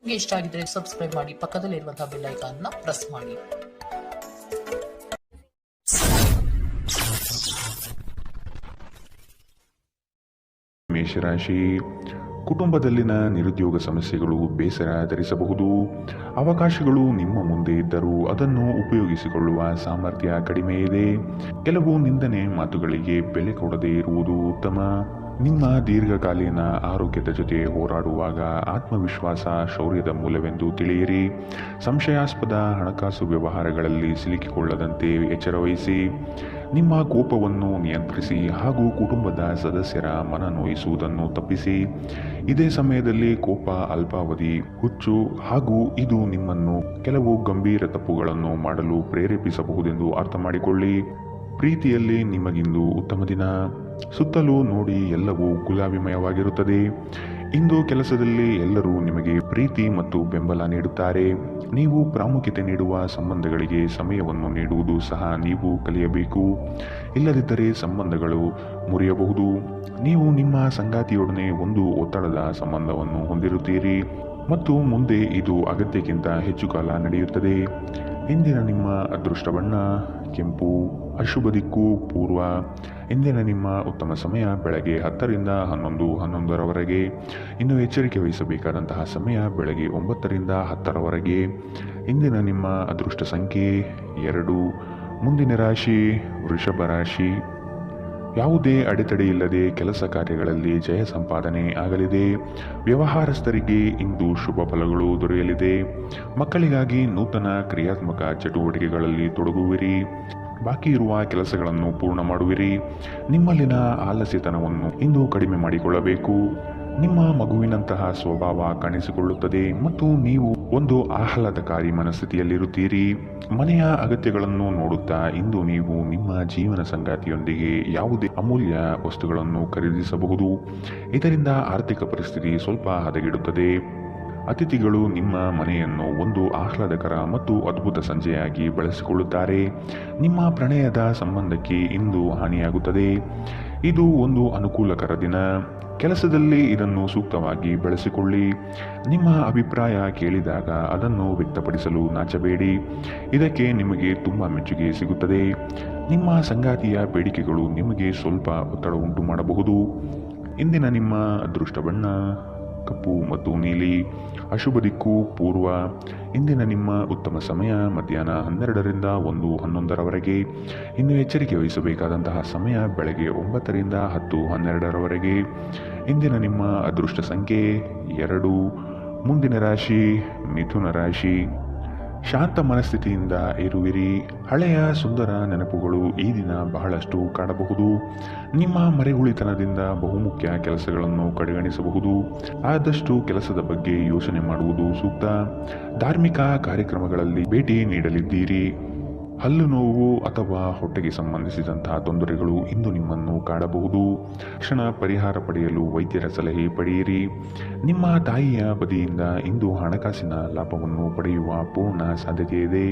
ನಿಮಗೆ ಇಷ್ಟ ಆಗಿದ್ರೆ ಸಬ್ಸ್ಕ್ರೈಬ್ ಮಾಡಿ, ಪಕ್ಕದಲ್ಲಿರುವಂತಹ ಬೆಲ್ ಐಕಾನ್ ನ ಪ್ರೆಸ್ ಮಾಡಿ. ಮೇಷರಾಶಿ, ಕುಟುಂಬದಲ್ಲಿನ ನಿರುದ್ಯೋಗ ಸಮಸ್ಯೆಗಳು ಬೇಸರ ತರಿಸಬಹುದು. ಅವಕಾಶಗಳು ನಿಮ್ಮ ಮುಂದೆ ಇದ್ದರೂ ಅದನ್ನು ಉಪಯೋಗಿಸಿಕೊಳ್ಳುವ ಸಾಮರ್ಥ್ಯ ಕಡಿಮೆ ಇದೆ. ಕೆಲವು ನಿಂದನೆ ಮಾತುಗಳಿಗೆ ಬೆಲೆ ಕೊಡದೇ ಇರುವುದು ಉತ್ತಮ. ನಿಮ್ಮ ದೀರ್ಘಕಾಲೀನ ಆರೋಗ್ಯದ ಜೊತೆ ಹೋರಾಡುವಾಗ ಆತ್ಮವಿಶ್ವಾಸ ಶೌರ್ಯದ ಮೂಲವೆಂದು ತಿಳಿಯಿರಿ. ಸಂಶಯಾಸ್ಪದ ಹಣಕಾಸು ವ್ಯವಹಾರಗಳಲ್ಲಿ ಸಿಲುಕಿಕೊಳ್ಳದಂತೆ ಎಚ್ಚರವಹಿಸಿ. ನಿಮ್ಮ ಕೋಪವನ್ನು ನಿಯಂತ್ರಿಸಿ ಹಾಗೂ ಕುಟುಂಬದ ಸದಸ್ಯರ ಮನ ನೋಯಿಸುವುದನ್ನು ತಪ್ಪಿಸಿ. ಇದೇ ಸಮಯದಲ್ಲಿ ಕೋಪ ಅಲ್ಪಾವಧಿ ಹುಚ್ಚು ಹಾಗೂ ಇದು ನಿಮ್ಮನ್ನು ಕೆಲವು ಗಂಭೀರ ತಪ್ಪುಗಳನ್ನು ಮಾಡಲು ಪ್ರೇರೇಪಿಸಬಹುದೆಂದು ಅರ್ಥ ಮಾಡಿಕೊಳ್ಳಿ. ಪ್ರೀತಿಯಲ್ಲಿ ನಿಮಗಿಂದು ಉತ್ತಮ ದಿನ. ಸುತ್ತಲೂ ನೋಡಿ ಎಲ್ಲವೂ ಗುಲಾಬಿಮಯವಾಗಿರುತ್ತದೆ. ಇಂದು ಕೆಲಸದಲ್ಲಿ ಎಲ್ಲರೂ ನಿಮಗೆ ಪ್ರೀತಿ ಮತ್ತು ಬೆಂಬಲ ನೀಡುತ್ತಾರೆ. ನೀವು ಪ್ರಾಮುಖ್ಯತೆ ನೀಡುವ ಸಂಬಂಧಗಳಿಗೆ ಸಮಯವನ್ನು ನೀಡುವುದು ಸಹ ನೀವು ಕಲಿಯಬೇಕು. ಇಲ್ಲದಿದ್ದರೆ ಸಂಬಂಧಗಳು ಮುರಿಯಬಹುದು. ನೀವು ನಿಮ್ಮ ಸಂಗಾತಿಯೊಡನೆ ಒಂದು ಒತ್ತಡದ ಸಂಬಂಧವನ್ನು ಹೊಂದಿರುತ್ತೀರಿ ಮತ್ತು ಮುಂದೆ ಇದು ಅಗತ್ಯಕ್ಕಿಂತ ಹೆಚ್ಚು ಕಾಲ ನಡೆಯುತ್ತದೆ. ಇಂದಿನ ನಿಮ್ಮ ಅದೃಷ್ಟ ಬಣ್ಣ ಕೆಂಪು. ಅಶುಭ ದಿಕ್ಕು ಪೂರ್ವ. ಇಂದಿನ ನಿಮ್ಮ ಉತ್ತಮ ಸಮಯ ಬೆಳಗ್ಗೆ 10 ರಿಂದ 11 ಇನ್ನು ಎಚ್ಚರಿಕೆ ವಹಿಸಬೇಕಾದಂತಹ ಸಮಯ ಬೆಳಗ್ಗೆ 9 ರಿಂದ 10 ಇಂದಿನ ನಿಮ್ಮ ಅದೃಷ್ಟ ಸಂಖ್ಯೆ 2. ಮುಂದಿನ ರಾಶಿ ವೃಷಭ ರಾಶಿ. ಯಾವುದೇ ಅಡೆತಡೆ ಇಲ್ಲದೆ ಕೆಲಸ ಕಾರ್ಯಗಳಲ್ಲಿ ಜಯ ಸಂಪಾದನೆ ಆಗಲಿದೆ. ವ್ಯವಹಾರಸ್ಥರಿಗೆ ಇಂದು ಶುಭ ಫಲಗಳು ದೊರೆಯಲಿದೆ. ಮಕ್ಕಳಿಗಾಗಿ ನೂತನ ಕ್ರಿಯಾತ್ಮಕ ಚಟುವಟಿಕೆಗಳಲ್ಲಿ ತೊಡಗುವಿರಿ. ಬಾಕಿ ಇರುವ ಕೆಲಸಗಳನ್ನು ಪೂರ್ಣ ಮಾಡುವಿರಿ. ನಿಮ್ಮಲ್ಲಿನ ಆಲಸ್ಯತನವನ್ನು ಇಂದು ಕಡಿಮೆ ಮಾಡಿಕೊಳ್ಳಬೇಕು. ನಿಮ್ಮ ಮಗುವಿನಂತಹ ಸ್ವಭಾವ ಕಾಣಿಸಿಕೊಳ್ಳುತ್ತದೆ ಮತ್ತು ನೀವು ಒಂದು ಆಹ್ಲಾದಕಾರಿ ಮನಸ್ಥಿತಿಯಲ್ಲಿರುತ್ತೀರಿ. ಮನೆಯ ಅಗತ್ಯಗಳನ್ನು ನೋಡುತ್ತಾ ಇಂದು ನೀವು ನಿಮ್ಮ ಜೀವನ ಸಂಗಾತಿಯೊಂದಿಗೆ ಯಾವುದೇ ಅಮೂಲ್ಯ ವಸ್ತುಗಳನ್ನು ಖರೀದಿಸಬಹುದು. ಇದರಿಂದ ಆರ್ಥಿಕ ಪರಿಸ್ಥಿತಿ ಸ್ವಲ್ಪ ಹದಗೆಡುತ್ತದೆ. ಅತಿಥಿಗಳು ನಿಮ್ಮ ಮನೆಯನ್ನು ಒಂದು ಆಹ್ಲಾದಕರ ಮತ್ತು ಅದ್ಭುತ ಸಂಜೆಯಾಗಿ ಬಳಸಿಕೊಳ್ಳುತ್ತಾರೆ. ನಿಮ್ಮ ಪ್ರಣಯದ ಸಂಬಂಧಕ್ಕೆ ಇಂದು ಹಾನಿಯಾಗುತ್ತದೆ. ಇದು ಒಂದು ಅನುಕೂಲಕರ ದಿನ. ಕೆಲಸದಲ್ಲಿ ಇದನ್ನು ಸೂಕ್ತವಾಗಿ ಬಳಸಿಕೊಳ್ಳಿ. ನಿಮ್ಮ ಅಭಿಪ್ರಾಯ ಕೇಳಿದಾಗ ಅದನ್ನು ವ್ಯಕ್ತಪಡಿಸಲು ನಾಚಬೇಡಿ. ಇದಕ್ಕೆ ನಿಮಗೆ ತುಂಬ ಮೆಚ್ಚುಗೆ ಸಿಗುತ್ತದೆ. ನಿಮ್ಮ ಸಂಗಾತಿಯ ಬೇಡಿಕೆಗಳು ನಿಮಗೆ ಸ್ವಲ್ಪ ಒತ್ತಡ ಉಂಟು ಮಾಡಬಹುದು. ಇಂದಿನ ನಿಮ್ಮ ಅದೃಷ್ಟ ಬಣ್ಣ ಕಪ್ಪು ಮತ್ತು ನೀಲಿ. ಅಶುಭ ದಿಕ್ಕು ಪೂರ್ವ. ಇಂದಿನ ನಿಮ್ಮ ಉತ್ತಮ ಸಮಯ ಮಧ್ಯಾಹ್ನ 12 ರಿಂದ 11 ಇನ್ನು ಎಚ್ಚರಿಕೆ ವಹಿಸಬೇಕಾದಂತಹ ಸಮಯ ಬೆಳಗ್ಗೆ 9 ರಿಂದ 10-12 ಇಂದಿನ ನಿಮ್ಮ ಅದೃಷ್ಟ ಸಂಖ್ಯೆ 2. ಮುಂದಿನ ರಾಶಿ ಮಿಥುನ ರಾಶಿ. ಶಾಂತ ಮನಸ್ಥಿತಿಯಿಂದ ಇರುವಿರಿ. ಹಳೆಯ ಸುಂದರ ನೆನಪುಗಳು ಈ ದಿನ ಬಹಳಷ್ಟು ಕಾಡಬಹುದು. ನಿಮ್ಮ ಮರೆಗುಳಿತನದಿಂದ ಬಹುಮುಖ್ಯ ಕೆಲಸಗಳನ್ನು ಕಡೆಗಣಿಸಬಹುದು. ಆದಷ್ಟು ಕೆಲಸದ ಬಗ್ಗೆ ಯೋಚನೆ ಮಾಡುವುದು ಸೂಕ್ತ. ಧಾರ್ಮಿಕ ಕಾರ್ಯಕ್ರಮಗಳಲ್ಲಿ ಭೇಟಿ ನೀಡಲಿದ್ದೀರಿ. ಹಲ್ಲು ನೋವು ಅಥವಾ ಹೊಟ್ಟೆಗೆ ಸಂಬಂಧಿಸಿದಂತಹ ತೊಂದರೆಗಳು ಇಂದು ನಿಮ್ಮನ್ನು ಕಾಡಬಹುದು. ತಕ್ಷಣ ಪರಿಹಾರ ಪಡೆಯಲು ವೈದ್ಯರ ಸಲಹೆ ಪಡೆಯಿರಿ. ನಿಮ್ಮ ತಾಯಿಯ ಬದಿಯಿಂದ ಇಂದು ಹಣಕಾಸಿನ ಲಾಭವನ್ನು ಪಡೆಯುವ ಪೂರ್ಣ ಸಾಧ್ಯತೆ ಇದೆ.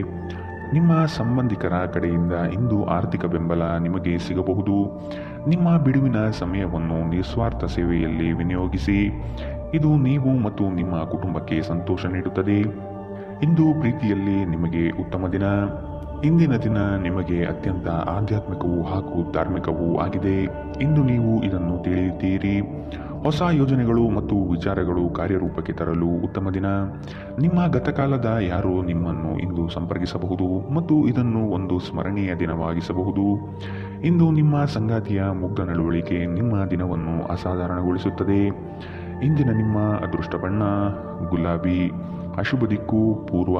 ನಿಮ್ಮ ಸಂಬಂಧಿಕರ ಕಡೆಯಿಂದ ಇಂದು ಆರ್ಥಿಕ ಬೆಂಬಲ ನಿಮಗೆ ಸಿಗಬಹುದು. ನಿಮ್ಮ ಬಿಡುವಿನ ಸಮಯವನ್ನು ನಿಸ್ವಾರ್ಥ ಸೇವೆಯಲ್ಲಿ ವಿನಿಯೋಗಿಸಿ. ಇದು ನೀವು ಮತ್ತು ನಿಮ್ಮ ಕುಟುಂಬಕ್ಕೆ ಸಂತೋಷ ನೀಡುತ್ತದೆ. ಇಂದು ಪ್ರೀತಿಯಲ್ಲಿ ನಿಮಗೆ ಉತ್ತಮ ದಿನ. ಇಂದಿನ ದಿನ ನಿಮಗೆ ಅತ್ಯಂತ ಆಧ್ಯಾತ್ಮಿಕವೂ ಹಾಗೂ ಧಾರ್ಮಿಕವೂ ಆಗಿದೆ. ಇಂದು ನೀವು ಇದನ್ನು ತಿಳಿಯುತ್ತೀರಿ. ಹೊಸ ಯೋಜನೆಗಳು ಮತ್ತು ವಿಚಾರಗಳು ಕಾರ್ಯರೂಪಕ್ಕೆ ತರಲು ಉತ್ತಮ ದಿನ. ನಿಮ್ಮ ಗತಕಾಲದ ಯಾರೋ ನಿಮ್ಮನ್ನು ಇಂದು ಸಂಪರ್ಕಿಸಬಹುದು ಮತ್ತು ಇದನ್ನು ಒಂದು ಸ್ಮರಣೀಯ ದಿನವಾಗಿಸಬಹುದು. ಇಂದು ನಿಮ್ಮ ಸಂಗಾತಿಯ ಮುಗ್ಧ ನಡವಳಿಕೆ ನಿಮ್ಮ ದಿನವನ್ನು ಅಸಾಧಾರಣಗೊಳಿಸುತ್ತದೆ. ಇಂದಿನ ನಿಮ್ಮ ಅದೃಷ್ಟ ಬಣ್ಣ ಗುಲಾಬಿ. ಅಶುಭ ದಿಕ್ಕು ಪೂರ್ವ.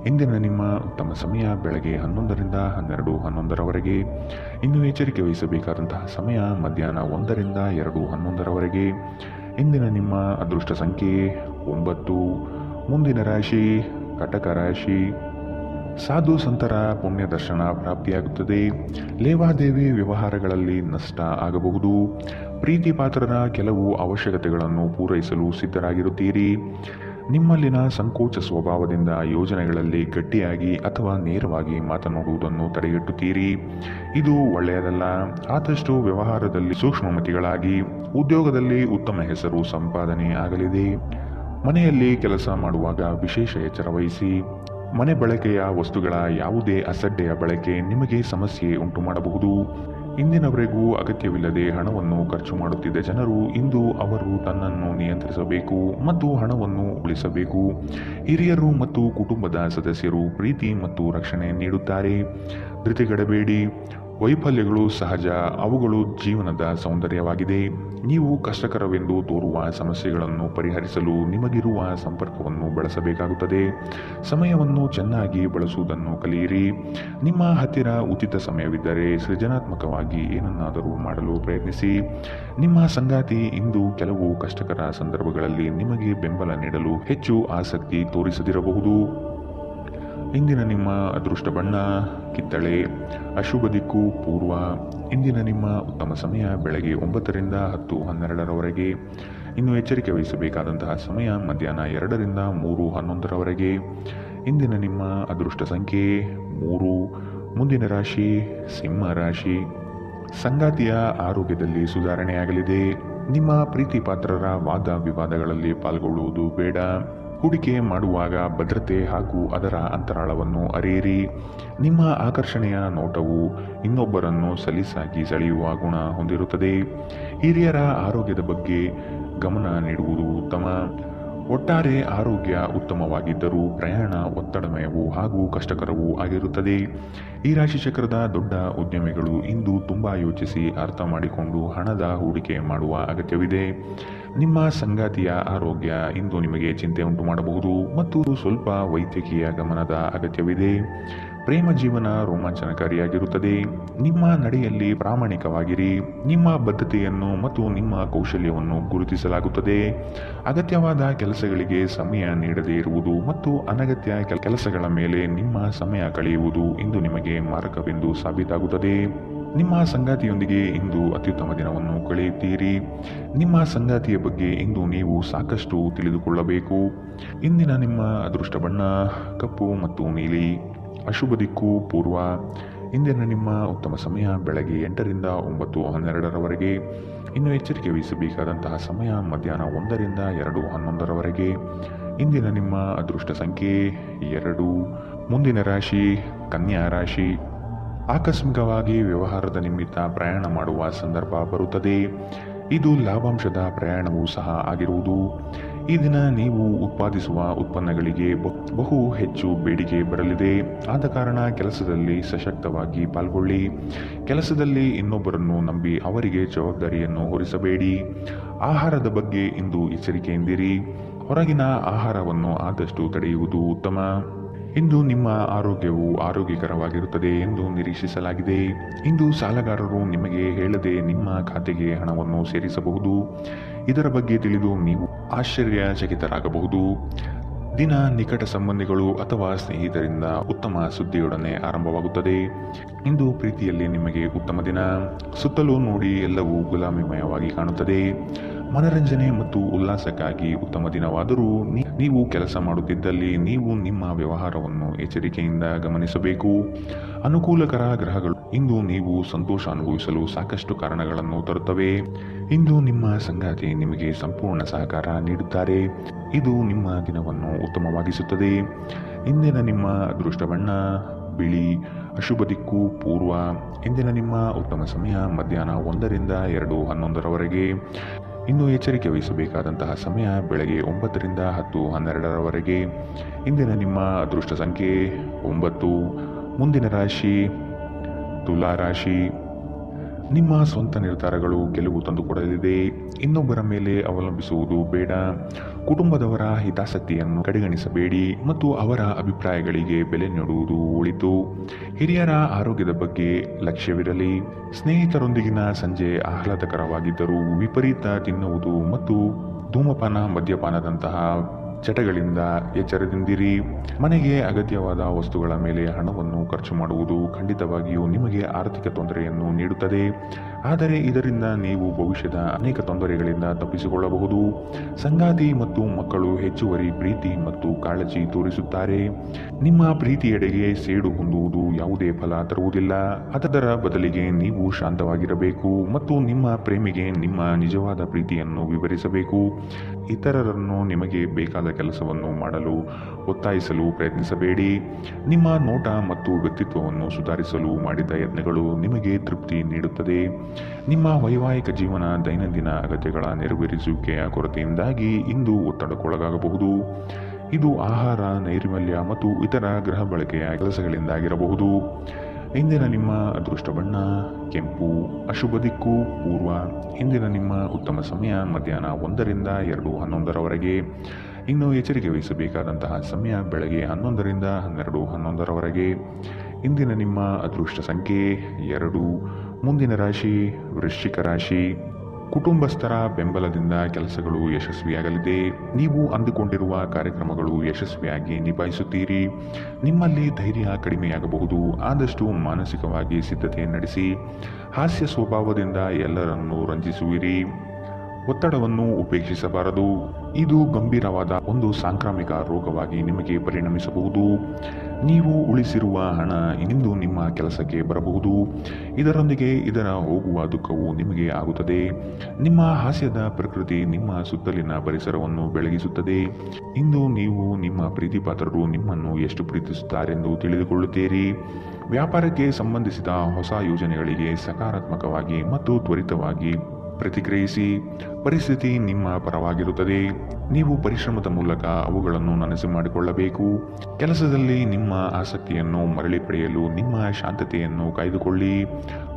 ಇಂದಿನ ನಿಮ್ಮ ಉತ್ತಮ ಸಮಯ ಬೆಳಗ್ಗೆ 11 ರಿಂದ 12-11 ಇನ್ನು ಎಚ್ಚರಿಕೆ ವಹಿಸಬೇಕಾದಂತಹ ಸಮಯ ಮಧ್ಯಾಹ್ನ 1 ರಿಂದ 2-11 ಇಂದಿನ ನಿಮ್ಮ ಅದೃಷ್ಟ ಸಂಖ್ಯೆ 9. ಮುಂದಿನ ರಾಶಿ ಕಟಕ ರಾಶಿ. ಸಾಧು ಸಂತರ ಪುಣ್ಯ ದರ್ಶನ ಪ್ರಾಪ್ತಿಯಾಗುತ್ತದೆ. ಲೇವಾದೇವಿ ವ್ಯವಹಾರಗಳಲ್ಲಿ ನಷ್ಟ ಆಗಬಹುದು. ಪ್ರೀತಿ ಪಾತ್ರರ ಕೆಲವು ಅವಶ್ಯಕತೆಗಳನ್ನು ಪೂರೈಸಲು ಸಿದ್ಧರಾಗಿರುತ್ತೀರಿ. ನಿಮ್ಮಲ್ಲಿನ ಸಂಕೋಚ ಸ್ವಭಾವದಿಂದ ಯೋಜನೆಗಳಲ್ಲಿ ಗಟ್ಟಿಯಾಗಿ ಅಥವಾ ನೇರವಾಗಿ ಮಾತನಾಡುವುದನ್ನು ತಡೆಗಟ್ಟುತ್ತೀರಿ. ಇದು ಒಳ್ಳೆಯದಲ್ಲ. ಆದಷ್ಟು ವ್ಯವಹಾರದಲ್ಲಿ ಸೂಕ್ಷ್ಮಮತಿಗಳಾಗಿ. ಉದ್ಯೋಗದಲ್ಲಿ ಉತ್ತಮ ಹೆಸರು ಸಂಪಾದನೆ ಆಗಲಿದೆ. ಮನೆಯಲ್ಲಿ ಕೆಲಸ ಮಾಡುವಾಗ ವಿಶೇಷ ಎಚ್ಚರ ವಹಿಸಿ. ಮನೆ ಬಳಕೆಯ ವಸ್ತುಗಳ ಯಾವುದೇ ಅಸಡ್ಡೆಯ ಬಳಕೆ ನಿಮಗೆ ಸಮಸ್ಯೆ ಉಂಟು ಮಾಡಬಹುದು. ಇಂದಿನವರೆಗೂ ಅಗತ್ಯವಿಲ್ಲದೆ ಹಣವನ್ನು ಖರ್ಚು ಮಾಡುತ್ತಿದ್ದ ಜನರು ಇಂದು ಅವರು ತನ್ನನ್ನು ನಿಯಂತ್ರಿಸಬೇಕು ಮತ್ತು ಹಣವನ್ನು ಉಳಿಸಬೇಕು. ಹಿರಿಯರು ಮತ್ತು ಕುಟುಂಬದ ಸದಸ್ಯರು ಪ್ರೀತಿ ಮತ್ತು ರಕ್ಷಣೆ ನೀಡುತ್ತಾರೆ. ಧೃತಿಗೆಡಬೇಡಿ. ವೈಫಲ್ಯಗಳು ಸಹಜ, ಅವುಗಳು ಜೀವನದ ಸೌಂದರ್ಯವಾಗಿದೆ. ನೀವು ಕಷ್ಟಕರವೆಂದು ತೋರುವ ಸಮಸ್ಯೆಗಳನ್ನು ಪರಿಹರಿಸಲು ನಿಮಗಿರುವ ಸಂಪರ್ಕವನ್ನು ಬಳಸಬೇಕಾಗುತ್ತದೆ. ಸಮಯವನ್ನು ಚೆನ್ನಾಗಿ ಬಳಸುವುದನ್ನು ಕಲಿಯಿರಿ. ನಿಮ್ಮ ಹತ್ತಿರ ಉಚಿತ ಸಮಯವಿದ್ದರೆ ಸೃಜನಾತ್ಮಕವಾಗಿ ಏನನ್ನಾದರೂ ಮಾಡಲು ಪ್ರಯತ್ನಿಸಿ. ನಿಮ್ಮ ಸಂಗಾತಿ ಇಂದು ಕೆಲವು ಕಷ್ಟಕರ ಸಂದರ್ಭಗಳಲ್ಲಿ ನಿಮಗೆ ಬೆಂಬಲ ನೀಡಲು ಹೆಚ್ಚು ಆಸಕ್ತಿ ತೋರಿಸದಿರಬಹುದು. ಇಂದಿನ ನಿಮ್ಮ ಅದೃಷ್ಟ ಬಣ್ಣ ಕಿತ್ತಳೆ. ಅಶುಭ ದಿಕ್ಕು ಪೂರ್ವ. ಇಂದಿನ ನಿಮ್ಮ ಉತ್ತಮ ಸಮಯ ಬೆಳಗ್ಗೆ 9 ರಿಂದ 10:12ರವರೆಗೆ. ಇನ್ನು ಎಚ್ಚರಿಕೆ ವಹಿಸಬೇಕಾದಂತಹ ಸಮಯ ಮಧ್ಯಾಹ್ನ 2 ರಿಂದ 3:11ರವರೆಗೆ. ಇಂದಿನ ನಿಮ್ಮ ಅದೃಷ್ಟ ಸಂಖ್ಯೆ 3. ಮುಂದಿನ ರಾಶಿ ಸಿಂಹ ರಾಶಿ. ಸಂಗಾತಿಯ ಆರೋಗ್ಯದಲ್ಲಿ ಸುಧಾರಣೆಯಾಗಲಿದೆ. ನಿಮ್ಮ ಪ್ರೀತಿ ಪಾತ್ರರ ವಾದ ವಿವಾದಗಳಲ್ಲಿ ಪಾಲ್ಗೊಳ್ಳುವುದು ಬೇಡ. ಹೂಡಿಕೆ ಮಾಡುವಾಗ ಭದ್ರತೆ ಹಾಗೂ ಅದರ ಅಂತರಾಳವನ್ನು ಅರಿಯಿರಿ. ನಿಮ್ಮ ಆಕರ್ಷಣೆಯ ನೋಟವು ಇನ್ನೊಬ್ಬರನ್ನು ಸಲೀಸಾಗಿ ಸೆಳೆಯುವ ಗುಣ ಹೊಂದಿರುತ್ತದೆ. ಹಿರಿಯರ ಆರೋಗ್ಯದ ಬಗ್ಗೆ ಗಮನ ನೀಡುವುದು ಉತ್ತಮ. ಒಟ್ಟಾರೆ ಆರೋಗ್ಯ ಉತ್ತಮವಾಗಿದ್ದರೂ ಪ್ರಯಾಣ ಒತ್ತಡಮಯವೂ ಹಾಗೂ ಕಷ್ಟಕರವೂ ಆಗಿರುತ್ತದೆ. ಈ ರಾಶಿ ಚಕ್ರದ ದೊಡ್ಡ ಉದ್ಯಮಿಗಳು ಇಂದು ತುಂಬ ಯೋಚಿಸಿ ಅರ್ಥ ಮಾಡಿಕೊಂಡು ಹಣದ ಹೂಡಿಕೆ ಮಾಡುವ ಅಗತ್ಯವಿದೆ. ನಿಮ್ಮ ಸಂಗಾತಿಯ ಆರೋಗ್ಯ ಇಂದು ನಿಮಗೆ ಚಿಂತೆ ಉಂಟು ಮಾಡಬಹುದು ಮತ್ತು ಸ್ವಲ್ಪ ವೈದ್ಯಕೀಯ ಗಮನದ ಅಗತ್ಯವಿದೆ. ಪ್ರೇಮ ಜೀವನ ರೋಮಾಂಚನಕಾರಿಯಾಗಿರುತ್ತದೆ. ನಿಮ್ಮ ನಡೆಯಲ್ಲಿ ಪ್ರಾಮಾಣಿಕವಾಗಿರಿ. ನಿಮ್ಮ ಬದ್ಧತೆಯನ್ನು ಮತ್ತು ನಿಮ್ಮ ಕೌಶಲ್ಯವನ್ನು ಗುರುತಿಸಲಾಗುತ್ತದೆ. ಅಗತ್ಯವಾದ ಕೆಲಸಗಳಿಗೆ ಸಮಯ ನೀಡದೇ ಇರುವುದು ಮತ್ತು ಅನಗತ್ಯ ಕೆಲಸಗಳ ಮೇಲೆ ನಿಮ್ಮ ಸಮಯ ಕಳೆಯುವುದು ಇಂದು ನಿಮಗೆ ಮಾರಕವೆಂದು ಸಾಬೀತಾಗುತ್ತದೆ. ನಿಮ್ಮ ಸಂಗಾತಿಯೊಂದಿಗೆ ಇಂದು ಅತ್ಯುತ್ತಮ ದಿನವನ್ನು ಕಳೆಯುತ್ತೀರಿ. ನಿಮ್ಮ ಸಂಗಾತಿಯ ಬಗ್ಗೆ ಇಂದು ನೀವು ಸಾಕಷ್ಟು ತಿಳಿದುಕೊಳ್ಳಬೇಕು. ಇಂದಿನ ನಿಮ್ಮ ಅದೃಷ್ಟ ಬಣ್ಣ ಕಪ್ಪು ಮತ್ತು ನೀಲಿ. ಅಶುಭ ದಿಕ್ಕು ಪೂರ್ವ. ಇಂದಿನ ನಿಮ್ಮ ಉತ್ತಮ ಸಮಯ ಬೆಳಗ್ಗೆ 8 ರಿಂದ 9:12ರವರೆಗೆ. ಇನ್ನು ಎಚ್ಚರಿಕೆ ವಹಿಸಬೇಕಾದಂತಹ ಸಮಯ ಮಧ್ಯಾಹ್ನ 1 ರಿಂದ 2:11ರವರೆಗೆ. ಇಂದಿನ ನಿಮ್ಮ ಅದೃಷ್ಟ ಸಂಖ್ಯೆ 2. ಮುಂದಿನ ರಾಶಿ ಕನ್ಯಾ ರಾಶಿ. ಆಕಸ್ಮಿಕವಾಗಿ ವ್ಯವಹಾರದ ನಿಮಿತ್ತ ಪ್ರಯಾಣ ಮಾಡುವ ಸಂದರ್ಭ ಬರುತ್ತದೆ. ಇದು ಲಾಭಾಂಶದ ಪ್ರಯಾಣವೂ ಸಹ ಆಗಿರುವುದು. ಈ ದಿನ ನೀವು ಉತ್ಪಾದಿಸುವ ಉತ್ಪನ್ನಗಳಿಗೆ ಬಹು ಹೆಚ್ಚು ಬೇಡಿಕೆ ಬರಲಿದೆ. ಆದ ಕಾರಣ ಕೆಲಸದಲ್ಲಿ ಸಶಕ್ತವಾಗಿ ಪಾಲ್ಗೊಳ್ಳಿ. ಕೆಲಸದಲ್ಲಿ ಇನ್ನೊಬ್ಬರನ್ನು ನಂಬಿ ಅವರಿಗೆ ಜವಾಬ್ದಾರಿಯನ್ನು ಹೊರಿಸಬೇಡಿ. ಆಹಾರದ ಬಗ್ಗೆ ಇಂದು ಎಚ್ಚರಿಕೆಯಿಂದಿರಿ. ಹೊರಗಿನ ಆಹಾರವನ್ನು ಆದಷ್ಟು ತಡೆಯುವುದು ಉತ್ತಮ. ಇಂದು ನಿಮ್ಮ ಆರೋಗ್ಯವು ಆರೋಗ್ಯಕರವಾಗಿರುತ್ತದೆ ಎಂದು ನಿರೀಕ್ಷಿಸಲಾಗಿದೆ. ಇಂದು ಸಾಲಗಾರರು ನಿಮಗೆ ಹೇಳದೆ ನಿಮ್ಮ ಖಾತೆಗೆ ಹಣವನ್ನು ಸೇರಿಸಬಹುದು. ಇದರ ಬಗ್ಗೆ ತಿಳಿದು ನೀವು ಆಶ್ಚರ್ಯಚಕಿತರಾಗಬಹುದು. ದಿನ ನಿಕಟ ಸಂಬಂಧಿಗಳು ಅಥವಾ ಸ್ನೇಹಿತರಿಂದ ಉತ್ತಮ ಸುದ್ದಿಯೊಡನೆ ಆರಂಭವಾಗುತ್ತದೆ. ಇಂದು ಪ್ರೀತಿಯಲ್ಲಿ ನಿಮಗೆ ಉತ್ತಮ ದಿನ. ಸುತ್ತಲೂ ನೋಡಿ ಎಲ್ಲವೂ ಗುಲಾಮಿಮಯವಾಗಿ ಕಾಣುತ್ತದೆ. ಮನರಂಜನೆ ಮತ್ತು ಉಲ್ಲಾಸಕ್ಕಾಗಿ ಉತ್ತಮ ದಿನವಾದರೂ ನೀವು ಕೆಲಸ ಮಾಡುತ್ತಿದ್ದಲ್ಲಿ ನೀವು ನಿಮ್ಮ ವ್ಯವಹಾರವನ್ನು ಎಚ್ಚರಿಕೆಯಿಂದ ಗಮನಿಸಬೇಕು. ಅನುಕೂಲಕರ ಗ್ರಹಗಳು ಇಂದು ನೀವು ಸಂತೋಷ ಅನುಭವಿಸಲು ಸಾಕಷ್ಟು ಕಾರಣಗಳನ್ನು ತರುತ್ತವೆ. ಇಂದು ನಿಮ್ಮ ಸಂಗಾತಿ ನಿಮಗೆ ಸಂಪೂರ್ಣ ಸಹಕಾರ ನೀಡುತ್ತಾರೆ. ಇದು ನಿಮ್ಮ ದಿನವನ್ನು ಉತ್ತಮವಾಗಿಸುತ್ತದೆ. ಇಂದಿನ ನಿಮ್ಮ ಅದೃಷ್ಟ ಬಣ್ಣ ಬಿಳಿ. ಅಶುಭ ದಿಕ್ಕು ಪೂರ್ವ. ಇಂದಿನ ನಿಮ್ಮ ಉತ್ತಮ ಸಮಯ ಮಧ್ಯಾಹ್ನ 1 ರಿಂದ 2:11ರವರೆಗೆ. ಇನ್ನು ಎಚ್ಚರಿಕೆ ವಹಿಸಬೇಕಾದಂತಹ ಸಮಯ ಬೆಳಗ್ಗೆ 9 ರಿಂದ 10:12ರವರೆಗೆ. ಇಂದಿನ ನಿಮ್ಮ ಅದೃಷ್ಟ ಸಂಖ್ಯೆ 9. ಮುಂದಿನ ರಾಶಿ ತುಲಾ ರಾಶಿ. ನಿಮ್ಮ ಸ್ವಂತ ನಿರ್ಧಾರಗಳು ಗೆಲುವು ತಂದುಕೊಡಲಿದೆ. ಇನ್ನೊಬ್ಬರ ಮೇಲೆ ಅವಲಂಬಿಸುವುದು ಬೇಡ. ಕುಟುಂಬದವರ ಹಿತಾಸಕ್ತಿಯನ್ನು ಕಡೆಗಣಿಸಬೇಡಿ ಮತ್ತು ಅವರ ಅಭಿಪ್ರಾಯಗಳಿಗೆ ಬೆಲೆ ನೀಡುವುದು ಒಳಿತು. ಹಿರಿಯರ ಆರೋಗ್ಯದ ಬಗ್ಗೆ ಲಕ್ಷ್ಯವಿರಲಿ. ಸ್ನೇಹಿತರೊಂದಿಗಿನ ಸಂಜೆ ಆಹ್ಲಾದಕರವಾಗಿದ್ದರೂ ವಿಪರೀತ ತಿನ್ನುವುದು ಮತ್ತು ಧೂಮಪಾನ ಮದ್ಯಪಾನದಂತಹ ಚಟಗಳಿಂದ ಎಚ್ಚರದಿಂದಿರಿ. ಮನೆಗೆ ಅಗತ್ಯವಾದ ವಸ್ತುಗಳ ಮೇಲೆ ಹಣವನ್ನು ಖರ್ಚು ಮಾಡುವುದು ಖಂಡಿತವಾಗಿಯೂ ನಿಮಗೆ ಆರ್ಥಿಕ ತೊಂದರೆಯನ್ನು ನೀಡುತ್ತದೆ. ಆದರೆ ಇದರಿಂದ ನೀವು ಭವಿಷ್ಯದ ಅನೇಕ ತೊಂದರೆಗಳಿಂದ ತಪ್ಪಿಸಿಕೊಳ್ಳಬಹುದು. ಸಂಗಾತಿ ಮತ್ತು ಮಕ್ಕಳು ಹೆಚ್ಚುವರಿ ಪ್ರೀತಿ ಮತ್ತು ಕಾಳಜಿ ತೋರಿಸುತ್ತಾರೆ. ನಿಮ್ಮ ಪ್ರೀತಿಯೆಡೆಗೆ ಸೇಡು ಹೊಂದುವುದು ಯಾವುದೇ ಫಲ ತರುವುದಿಲ್ಲ. ಅದರ ಬದಲಿಗೆ ನೀವು ಶಾಂತವಾಗಿರಬೇಕು ಮತ್ತು ನಿಮ್ಮ ಪ್ರೇಮಿಗೆ ನಿಮ್ಮ ನಿಜವಾದ ಪ್ರೀತಿಯನ್ನು ವಿವರಿಸಬೇಕು. ಇತರರನ್ನು ನಿಮಗೆ ಬೇಕಾದ ಕೆಲಸವನ್ನು ಮಾಡಲು ಒತ್ತಾಯಿಸಲು ಪ್ರಯತ್ನಿಸಬೇಡಿ. ನಿಮ್ಮ ನೋಟ ಮತ್ತು ವ್ಯಕ್ತಿತ್ವವನ್ನು ಸುಧಾರಿಸಲು ಮಾಡಿದ ಯತ್ನಗಳು ನಿಮಗೆ ತೃಪ್ತಿ ನೀಡುತ್ತದೆ. ನಿಮ್ಮ ವೈವಾಹಿಕ ಜೀವನ ದೈನಂದಿನ ಅಗತ್ಯಗಳ ನೆರವೇರಿಸುವಿಕೆಯ ಕೊರತೆಯಿಂದಾಗಿ ಇಂದು ಒತ್ತಡಕ್ಕೊಳಗಾಗಬಹುದು. ಇದು ಆಹಾರ, ನೈರ್ಮಲ್ಯ ಮತ್ತು ಇತರ ಗೃಹ ಬಳಕೆಯ ಕೆಲಸಗಳಿಂದಾಗಿರಬಹುದು. ಇಂದಿನ ನಿಮ್ಮ ಅದೃಷ್ಟ ಬಣ್ಣ ಕೆಂಪು. ಅಶುಭ ದಿಕ್ಕು ಪೂರ್ವ. ಇಂದಿನ ನಿಮ್ಮ ಉತ್ತಮ ಸಮಯ ಮಧ್ಯಾಹ್ನ 1ರಿಂದ 2:11ರವರೆಗೆ. ಇನ್ನು ಎಚ್ಚರಿಕೆ ವಹಿಸಬೇಕಾದಂತಹ ಸಮಯ ಬೆಳಗ್ಗೆ 11ರಿಂದ 12:11ರವರೆಗೆ. ಇಂದಿನ ನಿಮ್ಮ ಅದೃಷ್ಟ ಸಂಖ್ಯೆ 2. ಮುಂದಿನ ರಾಶಿ ವೃಶ್ಚಿಕ ರಾಶಿ. ಕುಟುಂಬಸ್ಥರ ಬೆಂಬಲದಿಂದ ಕೆಲಸಗಳು ಯಶಸ್ವಿಯಾಗಲಿದೆ. ನೀವು ಅಂದುಕೊಂಡಿರುವ ಕಾರ್ಯಕ್ರಮಗಳು ಯಶಸ್ವಿಯಾಗಿ ನಿಭಾಯಿಸುತ್ತೀರಿ. ನಿಮ್ಮಲ್ಲಿ ಧೈರ್ಯ ಕಡಿಮೆಯಾಗಬಹುದು. ಆದಷ್ಟು ಮಾನಸಿಕವಾಗಿ ಸಿದ್ಧತೆ ನಡೆಸಿ. ಹಾಸ್ಯ ಸ್ವಭಾವದಿಂದ ಎಲ್ಲರನ್ನೂ ರಂಜಿಸುವಿರಿ. ಒತ್ತಡವನ್ನು ಉಪೇಕ್ಷಿಸಬಾರದು. ಇದು ಗಂಭೀರವಾದ ಒಂದು ಸಾಂಕ್ರಾಮಿಕ ರೋಗವಾಗಿ ನಿಮಗೆ ಪರಿಣಮಿಸಬಹುದು. ನೀವು ಉಳಿಸಿರುವ ಹಣ ಇಂದು ನಿಮ್ಮ ಕೆಲಸಕ್ಕೆ ಬರಬಹುದು. ಇದರೊಂದಿಗೆ ಇದರ ಹೋಗುವ ದುಃಖವು ನಿಮಗೆ ಆಗುತ್ತದೆ. ನಿಮ್ಮ ಹಾಸ್ಯದ ಪ್ರಕೃತಿ ನಿಮ್ಮ ಸುತ್ತಲಿನ ಪರಿಸರವನ್ನು ಬೆಳಗಿಸುತ್ತದೆ. ಇಂದು ನೀವು ನಿಮ್ಮ ಪ್ರೀತಿಪಾತ್ರರು ನಿಮ್ಮನ್ನು ಎಷ್ಟು ಪ್ರೀತಿಸುತ್ತಾರೆಂದು ತಿಳಿದುಕೊಳ್ಳುತ್ತೀರಿ. ವ್ಯಾಪಾರಕ್ಕೆ ಸಂಬಂಧಿಸಿದ ಹೊಸ ಯೋಜನೆಗಳಿಗೆ ಸಕಾರಾತ್ಮಕವಾಗಿ ಮತ್ತು ತ್ವರಿತವಾಗಿ ಪ್ರತಿಕ್ರಿಯಿಸಿ. ಪರಿಸ್ಥಿತಿ ನಿಮ್ಮ ಪರವಾಗಿರುತ್ತದೆ. ನೀವು ಪರಿಶ್ರಮದ ಮೂಲಕ ಅವುಗಳನ್ನು ನನಸು ಮಾಡಿಕೊಳ್ಳಬೇಕು. ಕೆಲಸದಲ್ಲಿ ನಿಮ್ಮ ಆಸಕ್ತಿಯನ್ನು ಮರಳಿ ಪಡೆಯಲು ನಿಮ್ಮ ಶಾಂತತೆಯನ್ನು ಕಾಯ್ದುಕೊಳ್ಳಿ.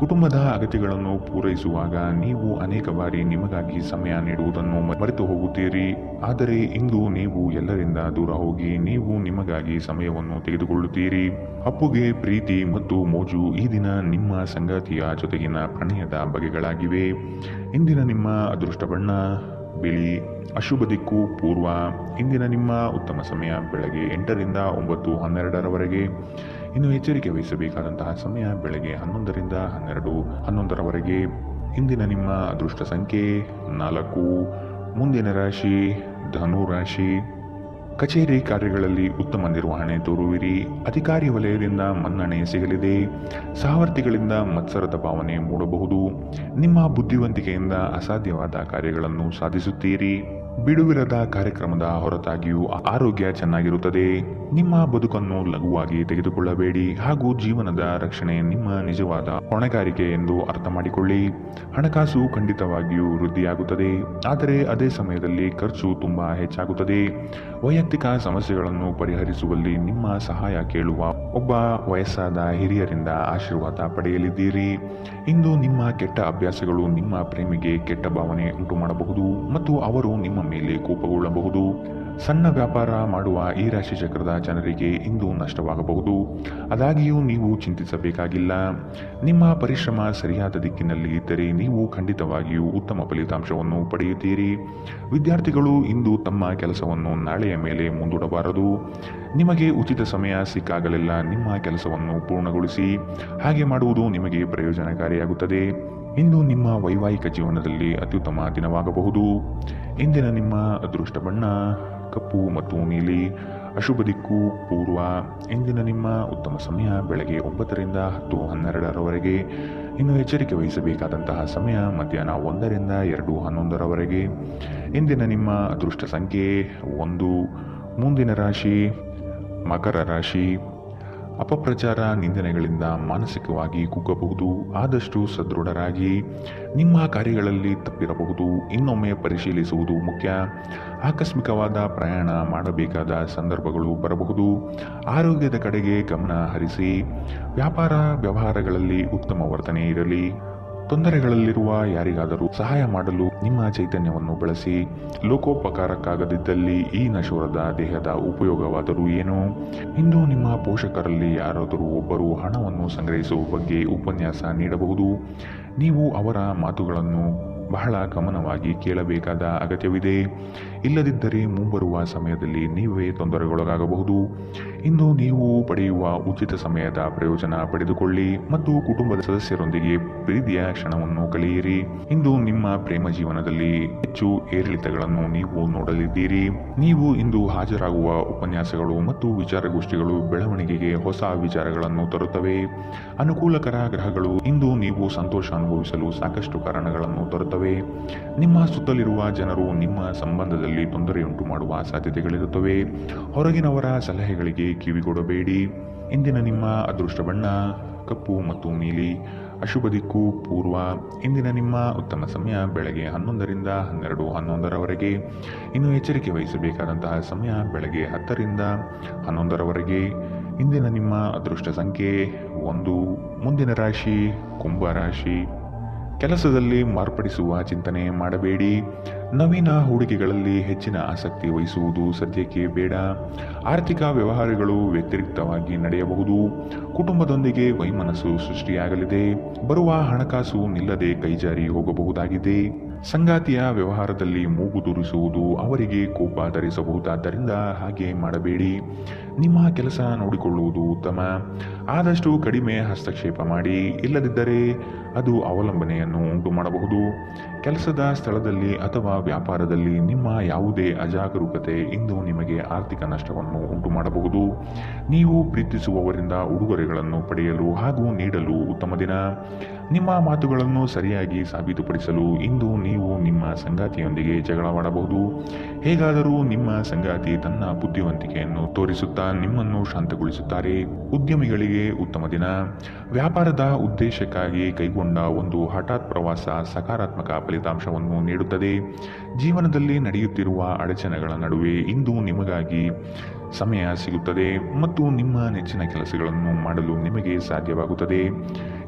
ಕುಟುಂಬದ ಅಗತ್ಯಗಳನ್ನು ಪೂರೈಸುವಾಗ ನೀವು ಅನೇಕ ಬಾರಿ ನಿಮಗಾಗಿ ಸಮಯ ನೀಡುವುದನ್ನು ಮರೆತು ಹೋಗುತ್ತೀರಿ. ಆದರೆ ಇಂದು ನೀವು ಎಲ್ಲರಿಂದ ದೂರ ಹೋಗಿ ನೀವು ನಿಮಗಾಗಿ ಸಮಯವನ್ನು ತೆಗೆದುಕೊಳ್ಳುತ್ತೀರಿ. ಅಪ್ಪುಗೆ ಪ್ರೀತಿ ಮತ್ತು ಮೋಜು ಈ ದಿನ ನಿಮ್ಮ ಸಂಗಾತಿಯ ಜೊತೆಗಿನ ಪ್ರಣಯದ ಬಗೆಗಳಾಗಿವೆ. ಇಂದಿನ ನಿಮ್ಮ ಅದೃಷ್ಟ ಬಣ್ಣ ಬಿಳಿ. ಅಶುಭ ದಿಕ್ಕು ಪೂರ್ವ. ಇಂದಿನ ನಿಮ್ಮ ಉತ್ತಮ ಸಮಯ ಬೆಳಗ್ಗೆ 8ರಿಂದ 9:12ರವರೆಗೆ. ಇನ್ನು ಎಚ್ಚರಿಕೆ ವಹಿಸಬೇಕಾದಂತಹ ಸಮಯ ಬೆಳಗ್ಗೆ 11ರಿಂದ 12:11ರವರೆಗೆ. ಇಂದಿನ ನಿಮ್ಮ ಅದೃಷ್ಟ ಸಂಖ್ಯೆ 4. ಮುಂದಿನ ರಾಶಿ ಧನು ರಾಶಿ. ಕಚೇರಿ ಕಾರ್ಯಗಳಲ್ಲಿ ಉತ್ತಮ ನಿರ್ವಹಣೆ ತೋರುವಿರಿ. ಅಧಿಕಾರಿ ವಲಯದಿಂದ ಮನ್ನಣೆ ಸಿಗಲಿದೆ. ಸಹವರ್ತಿಗಳಿಂದ ಮತ್ಸರದ ಭಾವನೆ ಮೂಡಬಹುದು. ನಿಮ್ಮ ಬುದ್ಧಿವಂತಿಕೆಯಿಂದ ಅಸಾಧ್ಯವಾದ ಕಾರ್ಯಗಳನ್ನು ಸಾಧಿಸುತ್ತೀರಿ. ಬಿಡುವಿರದ ಕಾರ್ಯಕ್ರಮದ ಹೊರತಾಗಿಯೂ ಆರೋಗ್ಯ ಚೆನ್ನಾಗಿರುತ್ತದೆ. ನಿಮ್ಮ ಬದುಕನ್ನು ಲಘುವಾಗಿ ತೆಗೆದುಕೊಳ್ಳಬೇಡಿ ಹಾಗೂ ಜೀವನದ ರಕ್ಷಣೆ ನಿಮ್ಮ ನಿಜವಾದ ಹೊಣೆಗಾರಿಕೆ ಎಂದು ಅರ್ಥ ಮಾಡಿಕೊಳ್ಳಿ. ಹಣಕಾಸು ಖಂಡಿತವಾಗಿಯೂ ವೃದ್ಧಿಯಾಗುತ್ತದೆ, ಆದರೆ ಅದೇ ಸಮಯದಲ್ಲಿ ಖರ್ಚು ತುಂಬಾ ಹೆಚ್ಚಾಗುತ್ತದೆ. ವೈಯಕ್ತಿಕ ಸಮಸ್ಯೆಗಳನ್ನು ಪರಿಹರಿಸುವಲ್ಲಿ ನಿಮ್ಮ ಸಹಾಯ ಕೇಳುವ ಒಬ್ಬ ವಯಸ್ಸಾದ ಹಿರಿಯರಿಂದ ಆಶೀರ್ವಾದ ಪಡೆಯಲಿದ್ದೀರಿ. ಇಂದು ನಿಮ್ಮ ಕೆಟ್ಟ ಅಭ್ಯಾಸಗಳು ನಿಮ್ಮ ಪ್ರೇಮಿಗೆ ಕೆಟ್ಟ ಭಾವನೆ ಉಂಟು ಮಾಡಬಹುದು ಮತ್ತು ಅವರು ನಿಮ್ಮ ಮೇಲೆ ಕೋಪಗೊಳ್ಳಬಹುದು. ಸಣ್ಣ ವ್ಯಾಪಾರ ಮಾಡುವ ಈ ರಾಶಿ ಚಕ್ರದ ಜನರಿಗೆ ಇಂದು ನಷ್ಟವಾಗಬಹುದು. ಆದಾಗ್ಯೂ ನೀವು ಚಿಂತಿಸಬೇಕಾಗಿಲ್ಲ. ನಿಮ್ಮ ಪರಿಶ್ರಮ ಸರಿಯಾದ ದಿಕ್ಕಿನಲ್ಲಿ ಇದ್ದರೆ ನೀವು ಖಂಡಿತವಾಗಿಯೂ ಉತ್ತಮ ಫಲಿತಾಂಶವನ್ನು ಪಡೆಯುತ್ತೀರಿ. ವಿದ್ಯಾರ್ಥಿಗಳು ಇಂದು ತಮ್ಮ ಕೆಲಸವನ್ನು ನಾಳೆಯ ಮೇಲೆ ಮುಂದೂಡಬಾರದು. ನಿಮಗೆ ಉಚಿತ ಸಮಯ ಸಿಕ್ಕಾಗಲೆಲ್ಲ ನಿಮ್ಮ ಕೆಲಸವನ್ನು ಪೂರ್ಣಗೊಳಿಸಿ. ಹಾಗೆ ಮಾಡುವುದು ನಿಮಗೆ ಪ್ರಯೋಜನಕಾರಿಯಾಗುತ್ತದೆ. ಇಂದು ನಿಮ್ಮ ವೈವಾಹಿಕ ಜೀವನದಲ್ಲಿ ಅತ್ಯುತ್ತಮ ದಿನವಾಗಬಹುದು. ಇಂದಿನ ನಿಮ್ಮ ಅದೃಷ್ಟ ಬಣ್ಣ ಕಪ್ಪು ಮತ್ತು ನೀಲಿ. ಅಶುಭ ದಿಕ್ಕು ಪೂರ್ವ. ಇಂದಿನ ನಿಮ್ಮ ಉತ್ತಮ ಸಮಯ ಬೆಳಗ್ಗೆ 9ರಿಂದ 10:12ರವರೆಗೆ. ಇನ್ನು ಎಚ್ಚರಿಕೆ ವಹಿಸಬೇಕಾದಂತಹ ಸಮಯ ಮಧ್ಯಾಹ್ನ 1ರಿಂದ 2:11ರವರೆಗೆ. ಇಂದಿನ ನಿಮ್ಮ ಅದೃಷ್ಟ ಸಂಖ್ಯೆ 1. ಮುಂದಿನ ರಾಶಿ ಮಕರ ರಾಶಿ. ಅಪಪ್ರಚಾರ ನಿಂದನೆಗಳಿಂದ ಮಾನಸಿಕವಾಗಿ ಕುಗ್ಗಬಹುದು. ಆದಷ್ಟು ಸದೃಢರಾಗಿ. ನಿಮ್ಮ ಕಾರ್ಯಗಳಲ್ಲಿ ತಪ್ಪಿರಬಹುದು, ಇನ್ನೊಮ್ಮೆ ಪರಿಶೀಲಿಸುವುದು ಮುಖ್ಯ. ಆಕಸ್ಮಿಕವಾದ ಪ್ರಯಾಣ ಮಾಡಬೇಕಾದ ಸಂದರ್ಭಗಳು ಬರಬಹುದು. ಆರೋಗ್ಯದ ಕಡೆಗೆ ಗಮನ ಹರಿಸಿ. ವ್ಯಾಪಾರ ವ್ಯವಹಾರಗಳಲ್ಲಿ ಉತ್ತಮ ವರ್ತನೆ ಇರಲಿ. ತೊಂದರೆಗಳಲ್ಲಿರುವ ಯಾರಿಗಾದರೂ ಸಹಾಯ ಮಾಡಲು ನಿಮ್ಮ ಚೈತನ್ಯವನ್ನು ಬಳಸಿ. ಲೋಕೋಪಕಾರಕ್ಕಾಗದಿದ್ದಲ್ಲಿ ಈ ನಶ್ವರದ ದೇಹದ ಉಪಯೋಗವಾದರೂ ಏನು? ಇಂದು ನಿಮ್ಮ ಪೋಷಕರಲ್ಲಿ ಯಾರಾದರೂ ಒಬ್ಬರು ಹಣವನ್ನು ಸಂಗ್ರಹಿಸುವ ಬಗ್ಗೆ ಉಪನ್ಯಾಸ ನೀಡಬಹುದು. ನೀವು ಅವರ ಮಾತುಗಳನ್ನು ಬಹಳ ಗಮನವಾಗಿ ಕೇಳಬೇಕಾದ ಅಗತ್ಯವಿದೆ. ಇಲ್ಲದಿದ್ದರೆ ಮುಂಬರುವ ಸಮಯದಲ್ಲಿ ನೀವೇ ತೊಂದರೆಗೊಳಗಾಗಬಹುದು. ಇಂದು ನೀವು ಪಡೆಯುವ ಉಚಿತ ಸಮಯದ ಪ್ರಯೋಜನ ಪಡೆದುಕೊಳ್ಳಿ ಮತ್ತು ಕುಟುಂಬದ ಸದಸ್ಯರೊಂದಿಗೆ ಪ್ರೀತಿಯ ಕ್ಷಣವನ್ನು ಕಳೆಯಿರಿ. ಇಂದು ನಿಮ್ಮ ಪ್ರೇಮ ಜೀವನದಲ್ಲಿ ಹೆಚ್ಚು ಏರಿಳಿತಗಳನ್ನು ನೀವು ನೋಡಲಿದ್ದೀರಿ. ನೀವು ಇಂದು ಹಾಜರಾಗುವ ಉಪನ್ಯಾಸಗಳು ಮತ್ತು ವಿಚಾರಗೋಷ್ಠಿಗಳು ಬೆಳವಣಿಗೆಗೆ ಹೊಸ ವಿಚಾರಗಳನ್ನು ತರುತ್ತವೆ. ಅನುಕೂಲಕರ ಗ್ರಹಗಳು ಇಂದು ನೀವು ಸಂತೋಷ ಅನುಭವಿಸಲು ಸಾಕಷ್ಟು ಕಾರಣಗಳನ್ನು ತರುತ್ತವೆ. ಇರುತ್ತವೆ. ನಿಮ್ಮ ಸುತ್ತಲಿರುವ ಜನರು ನಿಮ್ಮ ಸಂಬಂಧದಲ್ಲಿ ತೊಂದರೆಯುಂಟು ಮಾಡುವ ಸಾಧ್ಯತೆಗಳಿರುತ್ತವೆ. ಹೊರಗಿನವರ ಸಲಹೆಗಳಿಗೆ ಕಿವಿಗೊಡಬೇಡಿ. ಇಂದಿನ ನಿಮ್ಮ ಅದೃಷ್ಟ ಬಣ್ಣ ಕಪ್ಪು ಮತ್ತು ನೀಲಿ. ಅಶುಭ ದಿಕ್ಕು ಪೂರ್ವ. ಇಂದಿನ ನಿಮ್ಮ ಉತ್ತಮ ಸಮಯ ಬೆಳಗ್ಗೆ 11ರಿಂದ 12:11ರವರೆಗೆ. ಇನ್ನು ಎಚ್ಚರಿಕೆ ವಹಿಸಬೇಕಾದಂತಹ ಸಮಯ ಬೆಳಗ್ಗೆ 10ರಿಂದ 11ರವರೆಗೆ. ಇಂದಿನ ನಿಮ್ಮ ಅದೃಷ್ಟ ಸಂಖ್ಯೆ 1. ಮುಂದಿನ ರಾಶಿ ಕುಂಭ ರಾಶಿ. ಕೆಲಸದಲ್ಲಿ ಮಾರ್ಪಡಿಸುವ ಚಿಂತನೆ ಮಾಡಬೇಡಿ. ನವೀನ ಹೂಡಿಕೆಗಳಲ್ಲಿ ಹೆಚ್ಚಿನ ಆಸಕ್ತಿ ವಹಿಸುವುದು ಸದ್ಯಕ್ಕೆ ಬೇಡ. ಆರ್ಥಿಕ ವ್ಯವಹಾರಗಳು ವ್ಯತಿರಿಕ್ತವಾಗಿ ನಡೆಯಬಹುದು. ಕುಟುಂಬದೊಂದಿಗೆ ವೈಮನಸ್ಸು ಸೃಷ್ಟಿಯಾಗಲಿದೆ. ಬರುವ ಹಣಕಾಸು ನಿಲ್ಲದೆ ಕೈಜಾರಿ ಹೋಗಬಹುದಾಗಿದೆ. ಸಂಗಾತಿಯ ವ್ಯವಹಾರದಲ್ಲಿ ಮೂಗು ತೂರಿಸುವುದು ಅವರಿಗೆ ಕೋಪ ತರಿಸಬಹುದಾದ್ದರಿಂದ ಹಾಗೆ ಮಾಡಬೇಡಿ. ನಿಮ್ಮ ಕೆಲಸ ನೋಡಿಕೊಳ್ಳುವುದು ಉತ್ತಮ. ಆದಷ್ಟು ಕಡಿಮೆ ಹಸ್ತಕ್ಷೇಪ ಮಾಡಿ, ಇಲ್ಲದಿದ್ದರೆ ಅದು ಅವಲಂಬನೆಯನ್ನು ಉಂಟು ಮಾಡಬಹುದು. ಕೆಲಸದ ಸ್ಥಳದಲ್ಲಿ ಅಥವಾ ವ್ಯಾಪಾರದಲ್ಲಿ ನಿಮ್ಮ ಯಾವುದೇ ಅಜಾಗರೂಕತೆ ಇಂದು ನಿಮಗೆ ಆರ್ಥಿಕ ನಷ್ಟವನ್ನು ಉಂಟು ಮಾಡಬಹುದು. ನೀವು ಪ್ರೀತಿಸುವವರಿಂದ ಉಡುಗೊರೆಗಳನ್ನು ಪಡೆಯಲು ಹಾಗೂ ನೀಡಲು ಉತ್ತಮ ದಿನ. ನಿಮ್ಮ ಮಾತುಗಳನ್ನು ಸರಿಯಾಗಿ ಸಾಬೀತುಪಡಿಸಲು ಇಂದು ನೀವು ನಿಮ್ಮ ಸಂಗಾತಿಯೊಂದಿಗೆ ಜಗಳವಾಡಬಹುದು. ಹೇಗಾದರೂ ನಿಮ್ಮ ಸಂಗಾತಿ ತನ್ನ ಬುದ್ಧಿವಂತಿಕೆಯನ್ನು ತೋರಿಸುತ್ತಾ ನಿಮ್ಮನ್ನು ಶಾಂತಗೊಳಿಸುತ್ತಾರೆ. ಉದ್ಯಮಿಗಳಿಗೆ ಉತ್ತಮ ದಿನ. ವ್ಯಾಪಾರದ ಉದ್ದೇಶಕ್ಕಾಗಿ ಕೈಗೊಂಡ ಒಂದು ಹಠಾತ್ ಪ್ರವಾಸ ಸಕಾರಾತ್ಮಕ ಫಲಿತಾಂಶವನ್ನು ನೀಡುತ್ತದೆ. ಜೀವನದಲ್ಲಿ ನಡೆಯುತ್ತಿರುವ ಅಡಚಣೆಗಳ ನಡುವೆ ಇಂದು ನಿಮಗಾಗಿ ಸಮಯ ಸಿಗುತ್ತದೆ ಮತ್ತು ನಿಮ್ಮ ನೆಚ್ಚಿನ ಕೆಲಸಗಳನ್ನು ಮಾಡಲು ನಿಮಗೆ ಸಾಧ್ಯವಾಗುತ್ತದೆ.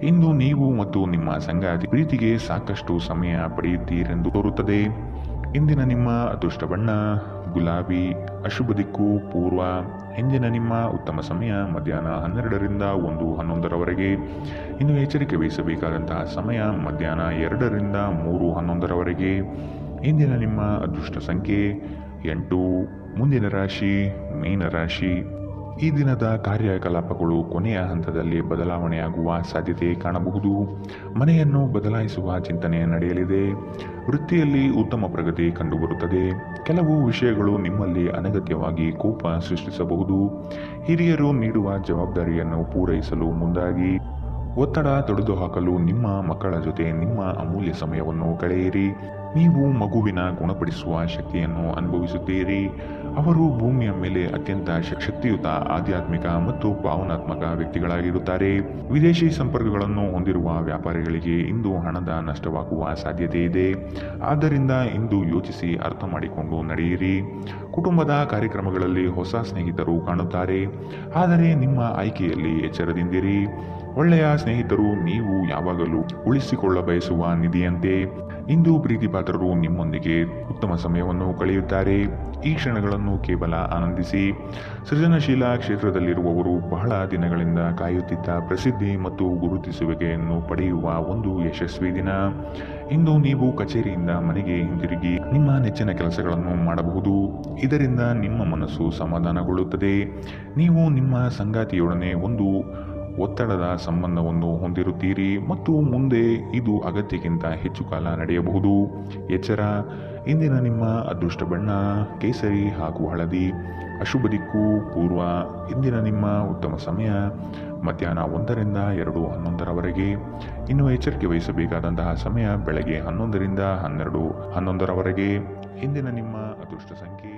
ಇಂದು ನೀವು ಮತ್ತು ನಿಮ್ಮ ಸಂಗಾತಿ ಪ್ರೀತಿಗೆ ಸಾಕಷ್ಟು ಸಮಯ ಪಡೆಯುತ್ತೀರೆಂದು ತೋರುತ್ತದೆ. ಇಂದಿನ ನಿಮ್ಮ ಅದೃಷ್ಟ ಬಣ್ಣ ಗುಲಾಬಿ. ಅಶುಭ ದಿಕ್ಕು ಪೂರ್ವ. ಇಂದಿನ ನಿಮ್ಮ ಉತ್ತಮ ಸಮಯ ಮಧ್ಯಾಹ್ನ 12ರಿಂದ 1:11ರವರೆಗೆ. ಇನ್ನು ಎಚ್ಚರಿಕೆ ವಹಿಸಬೇಕಾದಂತಹ ಸಮಯ ಮಧ್ಯಾಹ್ನ 2ರಿಂದ 3:11ರವರೆಗೆ. ಇಂದಿನ ನಿಮ್ಮ ಅದೃಷ್ಟ ಸಂಖ್ಯೆ 8. ಮುಂದಿನ ರಾಶಿ ಮೀನರಾಶಿ. ಈ ದಿನದ ಕಾರ್ಯಕಲಾಪಗಳು ಕೊನೆಯ ಹಂತದಲ್ಲಿ ಬದಲಾವಣೆಯಾಗುವ ಸಾಧ್ಯತೆ ಕಾಣಬಹುದು. ಮನೆಯನ್ನು ಬದಲಾಯಿಸುವ ಚಿಂತನೆ ನಡೆಯಲಿದೆ. ವೃತ್ತಿಯಲ್ಲಿ ಉತ್ತಮ ಪ್ರಗತಿ ಕಂಡುಬರುತ್ತದೆ. ಕೆಲವು ವಿಷಯಗಳು ನಿಮ್ಮಲ್ಲಿ ಅನಗತ್ಯವಾಗಿ ಕೋಪ ಸೃಷ್ಟಿಸಬಹುದು. ಹಿರಿಯರು ನೀಡುವ ಜವಾಬ್ದಾರಿಯನ್ನು ಪೂರೈಸಲು ಮುಂದಾಗಿ. ಒತ್ತಡ ತೊಡೆದುಹಾಕಲು ನಿಮ್ಮ ಮಕ್ಕಳ ಜೊತೆ ನಿಮ್ಮ ಅಮೂಲ್ಯ ಸಮಯವನ್ನು ಕಳೆಯಿರಿ. ನೀವು ಮಗುವಿನ ಗುಣಪಡಿಸುವ ಶಕ್ತಿಯನ್ನು ಅನುಭವಿಸುತ್ತೀರಿ. ಅವರು ಭೂಮಿಯ ಮೇಲೆ ಅತ್ಯಂತ ಶಕ್ತಿಯುತ ಆಧ್ಯಾತ್ಮಿಕ ಮತ್ತು ಭಾವನಾತ್ಮಕ ವ್ಯಕ್ತಿಗಳಾಗಿರುತ್ತಾರೆ. ವಿದೇಶಿ ಸಂಪರ್ಕಗಳನ್ನು ಹೊಂದಿರುವ ವ್ಯಾಪಾರಿಗಳಿಗೆ ಇಂದು ಹಣದ ನಷ್ಟವಾಗುವ ಸಾಧ್ಯತೆ ಇದೆ. ಆದ್ದರಿಂದ ಇಂದು ಯೋಚಿಸಿ ಅರ್ಥ ಮಾಡಿಕೊಂಡು ನಡೆಯಿರಿ. ಕುಟುಂಬದ ಕಾರ್ಯಕ್ರಮಗಳಲ್ಲಿ ಹೊಸ ಸ್ನೇಹಿತರು ಕಾಣುತ್ತಾರೆ. ಆದರೆ ನಿಮ್ಮ ಆಯ್ಕೆಯಲ್ಲಿ ಎಚ್ಚರದಿಂದಿರಿ. ಒಳ್ಳೆಯ ಸ್ನೇಹಿತರು ನೀವು ಯಾವಾಗಲೂ ಉಳಿಸಿಕೊಳ್ಳ ಬಯಸುವ ನಿಧಿಯಂತೆ. ಇಂದು ಪ್ರೀತಿಪಾತ್ರರು ನಿಮ್ಮೊಂದಿಗೆ ಉತ್ತಮ ಸಮಯವನ್ನು ಕಳೆಯುತ್ತಾರೆ. ಈ ಕ್ಷಣಗಳನ್ನು ಕೇವಲ ಆನಂದಿಸಿ. ಸೃಜನಶೀಲ ಕ್ಷೇತ್ರದಲ್ಲಿರುವವರು ಬಹಳ ದಿನಗಳಿಂದ ಕಾಯುತ್ತಿದ್ದ ಪ್ರಸಿದ್ಧಿ ಮತ್ತು ಗುರುತಿಸುವಿಕೆಯನ್ನು ಪಡೆಯುವ ಒಂದು ಯಶಸ್ವಿ ದಿನ. ಇಂದು ನೀವು ಕಚೇರಿಯಿಂದ ಮನೆಗೆ ಹಿಂದಿರುಗಿ ನಿಮ್ಮ ನೆಚ್ಚಿನ ಕೆಲಸಗಳನ್ನು ಮಾಡಬಹುದು. ಇದರಿಂದ ನಿಮ್ಮ ಮನಸ್ಸು ಸಮಾಧಾನಗೊಳ್ಳುತ್ತದೆ. ನೀವು ನಿಮ್ಮ ಸಂಗಾತಿಯೊಡನೆ ಒಂದು ಒತ್ತಡದ ಸಂಬಂಧವನ್ನು ಹೊಂದಿರುತ್ತೀರಿ ಮತ್ತು ಮುಂದೆ ಇದು ಅಗತ್ಯಕ್ಕಿಂತ ಹೆಚ್ಚು ಕಾಲ ನಡೆಯಬಹುದು. ಎಚ್ಚರ. ಇಂದಿನ ನಿಮ್ಮ ಅದೃಷ್ಟ ಬಣ್ಣ ಕೇಸರಿ ಹಾಗೂ ಹಳದಿ. ಅಶುಭ ದಿಕ್ಕು ಪೂರ್ವ. ಇಂದಿನ ನಿಮ್ಮ ಉತ್ತಮ ಸಮಯ ಮಧ್ಯಾಹ್ನ 1ರಿಂದ 2:11ರವರೆಗೆ. ಇನ್ನು ಎಚ್ಚರಿಕೆ ವಹಿಸಬೇಕಾದಂತಹ ಸಮಯ ಬೆಳಗ್ಗೆ 11ರಿಂದ 12:11ರವರೆಗೆ. ಇಂದಿನ ನಿಮ್ಮ ಅದೃಷ್ಟ ಸಂಖ್ಯೆ